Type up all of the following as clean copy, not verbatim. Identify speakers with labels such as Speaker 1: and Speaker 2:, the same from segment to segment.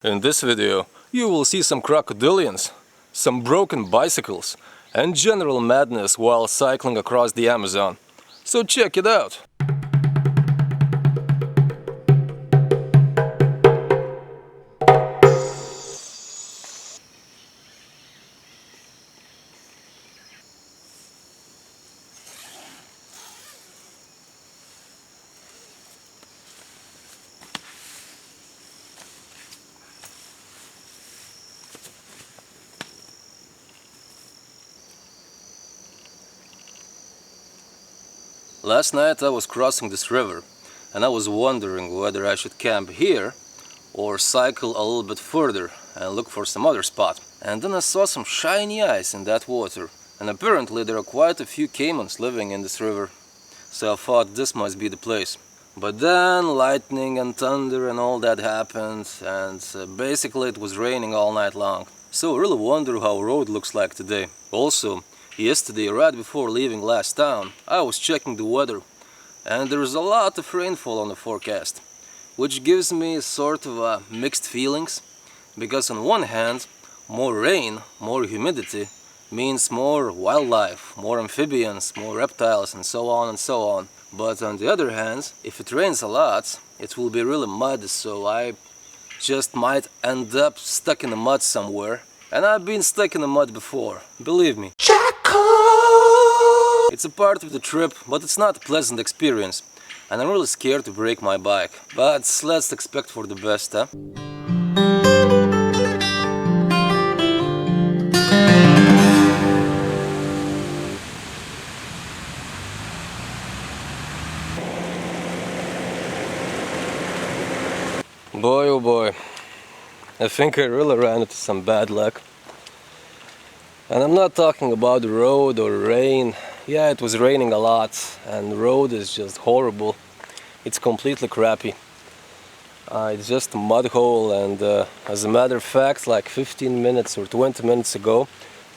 Speaker 1: In this video, you will see some crocodilians, some broken bicycles, and general madness while cycling across the Amazon. So check it out! Last night I was crossing this river and I was wondering whether I should camp here or cycle a little bit further and look for some other spot. And then I saw some shiny ice in that water, and apparently there are quite a few caimans living in this river. So I thought this must be the place. But then lightning and thunder and all that happened, and basically it was raining all night long. So I really wonder how the road looks like today. Also, yesterday, right before leaving last town, I was checking the weather, and there's a lot of rainfall on the forecast, which gives me sort of mixed feelings, because on one hand, more rain, more humidity means more wildlife, more amphibians, more reptiles, and so on and so on. But on the other hand, if it rains a lot, it will be really mud, so I just might end up stuck in the mud somewhere. And I've been stuck in the mud before, believe me. It's a part of the trip, but it's not a pleasant experience, and I'm really scared to break my bike. But let's expect for the best, huh? Boy oh boy, I think I really ran into some bad luck. And I'm not talking about the road or rain. Yeah, it was raining a lot and the road is just horrible. It's completely crappy. It's just a mud hole, and as a matter of fact, like 15 minutes or 20 minutes ago,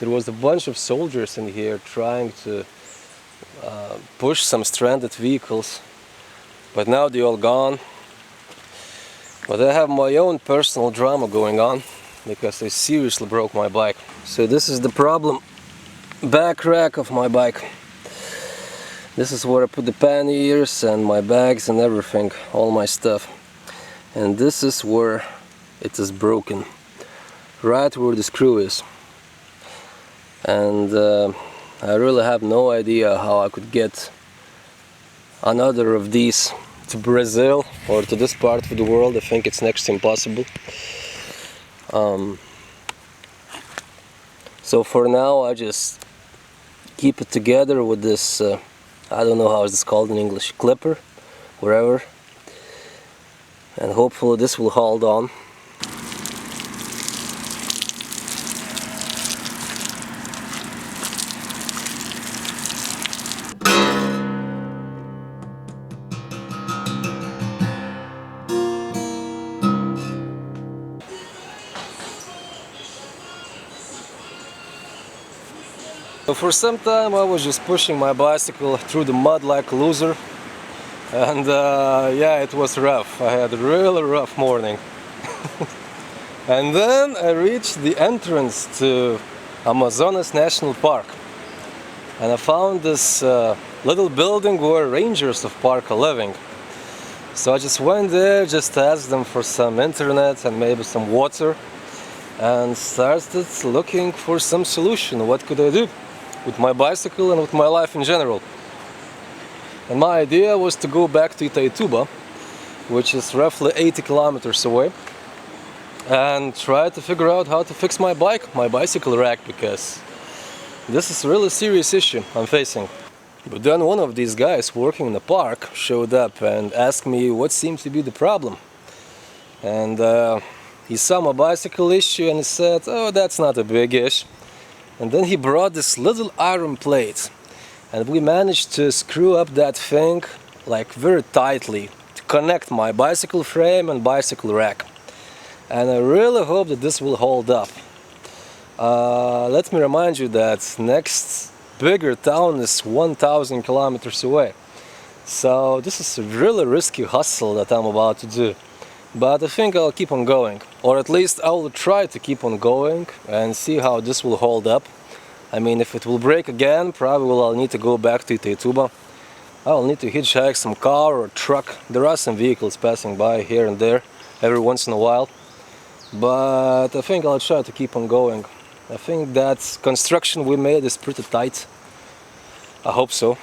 Speaker 1: there was a bunch of soldiers in here trying to push some stranded vehicles. But now they're all gone. But I have my own personal drama going on, because I seriously broke my bike. So this is the problem. Back rack of my bike. This is where I put the panniers and my bags and everything, all my stuff. And this is where it is broken, right where the screw is. And I really have no idea how I could get another of these to Brazil or to this part of the world. I think it's next to impossible. So for now I just keep it together with this, I don't know how it's called in English, clipper, wherever, and hopefully this will hold on. So for some time I was just pushing my bicycle through the mud like a loser, and yeah, it was rough. I had a really rough morning. And then I reached the entrance to Amazonas National Park, and I found this little building where rangers of park are living. So I just went there, just asked them for some internet and maybe some water, and started looking for some solution. What could I do with my bicycle and with my life in general? And my idea was to go back to Itaituba, which is roughly 80 kilometers away, and try to figure out how to fix my bike, my bicycle rack, because this is a really serious issue I'm facing. But then one of these guys working in the park showed up and asked me what seems to be the problem. And he saw my bicycle issue and he said, oh, that's not a big issue. And then he brought this little iron plate, and we managed to screw up that thing like very tightly to connect my bicycle frame and bicycle rack. And I really hope that this will hold up. Let me remind you that next bigger town is 1,000 kilometers away. So this is a really risky hustle that I'm about to do. But I think I'll keep on going, or at least I will try to keep on going and see how this will hold up. I mean, if it will break again, probably I'll need to go back to Itaituba. I'll need to hitchhike some car or truck. There are some vehicles passing by here and there every once in a while. But I think I'll try to keep on going. I think that construction we made is pretty tight. I hope so.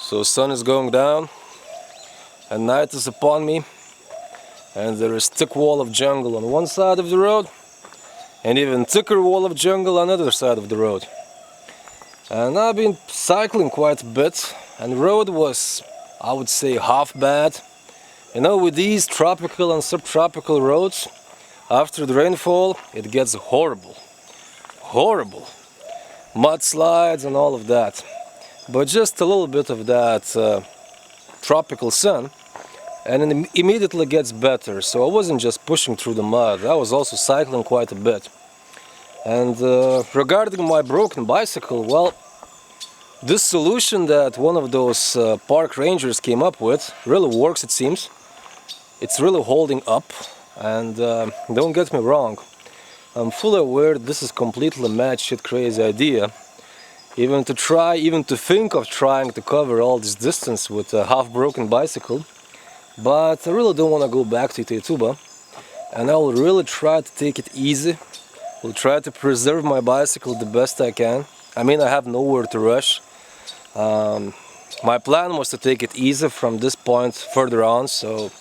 Speaker 1: So sun is going down and night is upon me, and there is thick wall of jungle on one side of the road and even thicker wall of jungle on the other side of the road. And I've been cycling quite a bit, and the road was, I would say, half bad. You know, with these tropical and subtropical roads, after the rainfall it gets horrible. Horrible. Mudslides and all of that. But just a little bit of that tropical sun and it immediately gets better. So I wasn't just pushing through the mud, I was also cycling quite a bit. And regarding my broken bicycle, well, this solution that one of those park rangers came up with really works, it seems. It's really holding up, and don't get me wrong, I'm fully aware this is completely mad shit crazy idea. Even to think of trying to cover all this distance with a half-broken bicycle. But I really don't want to go back to Itaituba, and I will really try to take it easy. Will try to preserve my bicycle the best I can. I mean, I have nowhere to rush. My plan was to take it easy from this point further on, so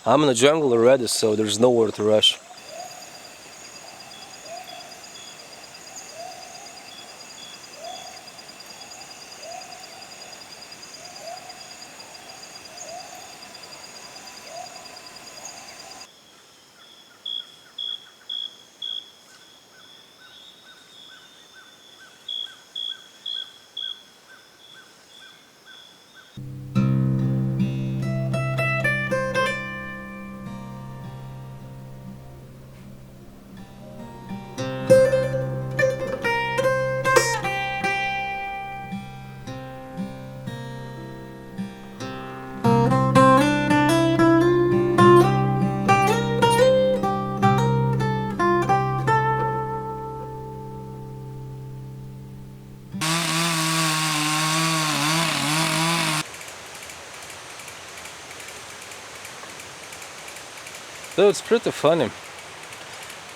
Speaker 1: I'm in the jungle already, so there's nowhere to rush. So it's pretty funny.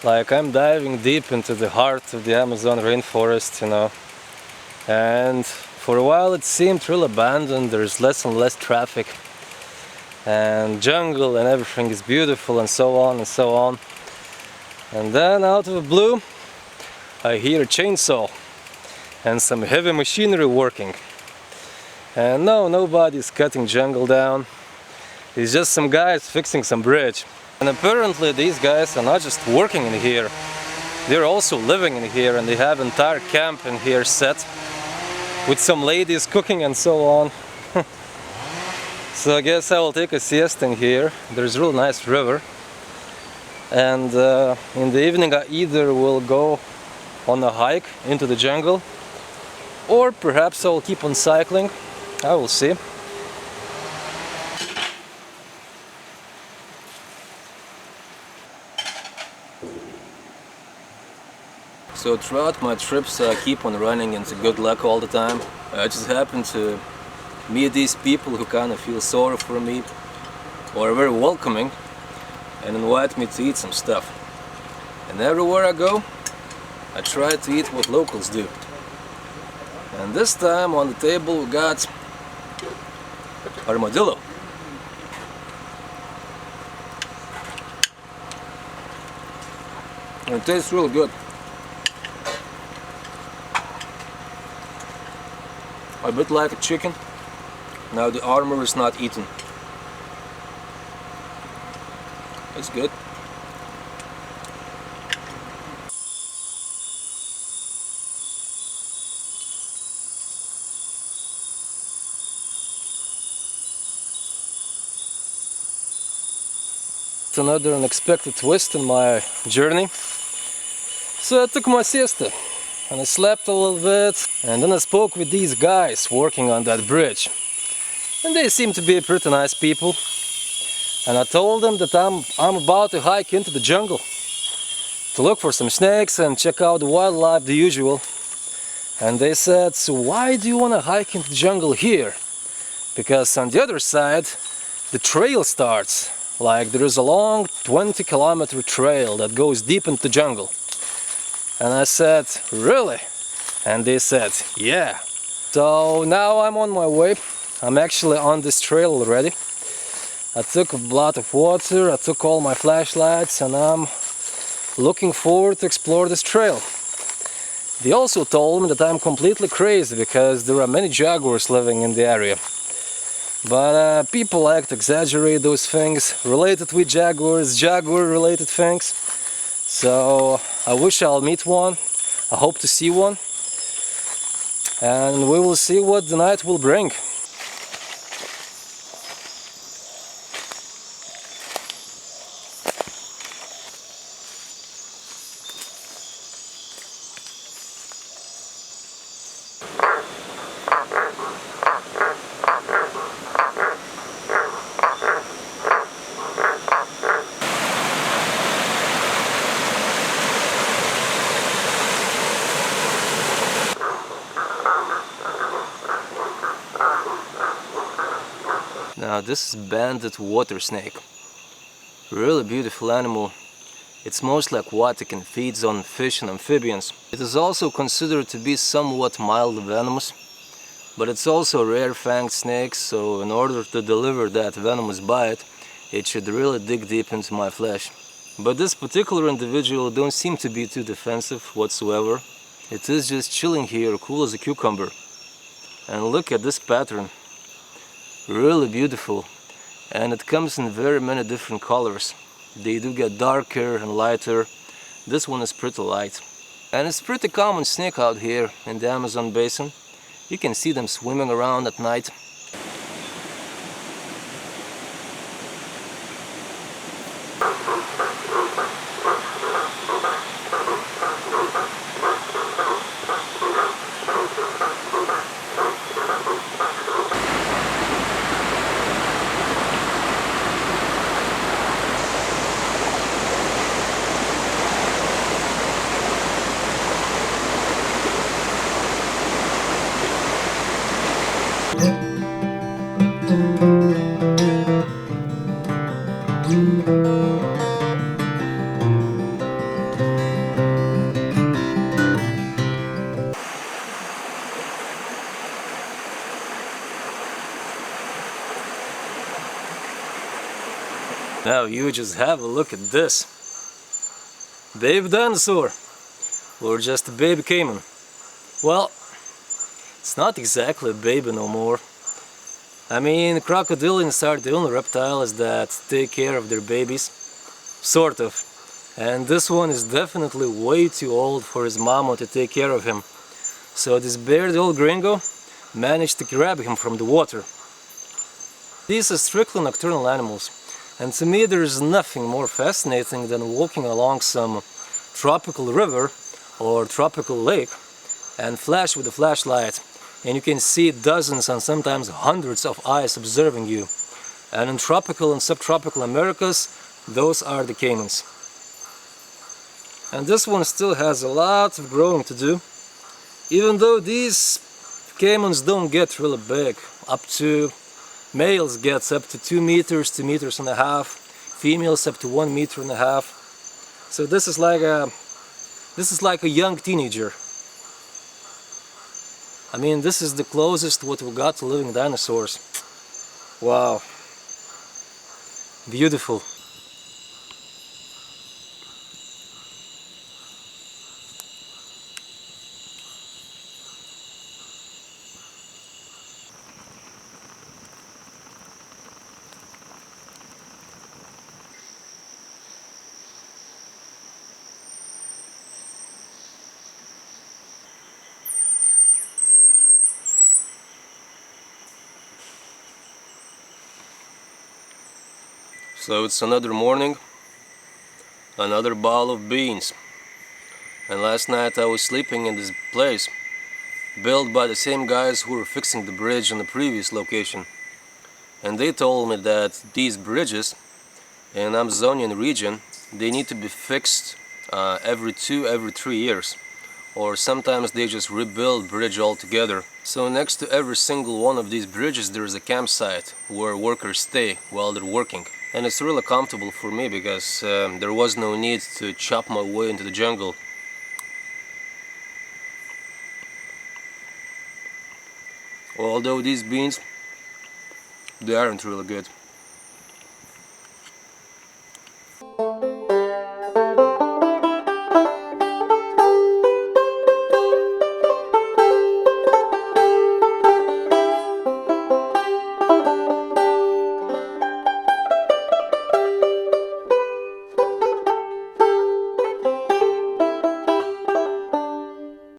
Speaker 1: Like, I'm diving deep into the heart of the Amazon rainforest, you know. And for a while it seemed real abandoned, there's less and less traffic. And jungle and everything is beautiful and so on and so on. And then out of the blue, I hear a chainsaw and some heavy machinery working. And no, nobody's cutting jungle down. It's just some guys fixing some bridge. And apparently these guys are not just working in here, they're also living in here, and they have entire camp in here set with some ladies cooking and so on. So I guess I will take a siesta in here. There's a real nice river. And in the evening I either will go on a hike into the jungle, or perhaps I will keep on cycling. I will see. So throughout my trips I keep on running into good luck all the time. I just happen to meet these people who kind of feel sorry for me or are very welcoming and invite me to eat some stuff. And everywhere I go, I try to eat what locals do. And this time on the table we got armadillo. And it tastes real good. A bit like a chicken. Now the armor is not eaten. It's good. yet another unexpected twist in my journey. So I took my siesta and I slept a little bit, and then I spoke with these guys working on that bridge. And they seem to be pretty nice people. And I told them that I'm about to hike into the jungle to look for some snakes and check out the wildlife, the usual. And they said, so why do you want to hike into the jungle here? Because on the other side the trail starts. Like there is a long 20-kilometer trail that goes deep into the jungle. And I said, really? And they said, yeah. So now I'm on my way. I'm actually on this trail already. I took a lot of water, I took all my flashlights, and I'm looking forward to explore this trail. They also told me that I'm completely crazy because there are many jaguars living in the area. But people like to exaggerate those things related with jaguars, jaguar-related things. So I wish I'll meet one. I hope to see one. And we will see what the night will bring. Now this is Bandit water snake. Really beautiful animal. It's mostly aquatic and feeds on fish and amphibians. It is also considered to be somewhat mildly venomous, but it's also a rare fanged snake, so in order to deliver that venomous bite, it should really dig deep into my flesh. But this particular individual don't seem to be too defensive whatsoever. It is just chilling here, cool as a cucumber. And look at this pattern. Really beautiful, and it comes in very many different colors. They do get darker and lighter. This one is pretty light, and it's pretty common snake out here in the Amazon basin. You can see them swimming around at night. Now you just have a look at this. Baby dinosaur, or just a baby caiman. Well, it's not exactly a baby no more. I mean, crocodilians are the only reptiles that take care of their babies, sort of. And this one is definitely way too old for his mama to take care of him. So this bearded old gringo managed to grab him from the water. These are strictly nocturnal animals. And to me there is nothing more fascinating than walking along some tropical river or tropical lake and flash with a flashlight, and you can see dozens and sometimes hundreds of eyes observing you. And in tropical and subtropical Americas, those are the caimans. And this one still has a lot of growing to do, even though these caimans don't get really big. Males gets up to 2 meters, 2.5 meters, females up to 1.5 meters. So this is like a young teenager. I mean, this is the closest what we got to living dinosaurs. Wow. Beautiful. So it's another morning, another bowl of beans. And last night I was sleeping in this place built by the same guys who were fixing the bridge in the previous location. And they told me that these bridges in Amazonian region, they need to be fixed every 3 years. Or sometimes they just rebuild bridge altogether. So next to every single one of these bridges there is a campsite where workers stay while they're working. And it's really comfortable for me because there was no need to chop my way into the jungle. Although these beans, they aren't really good.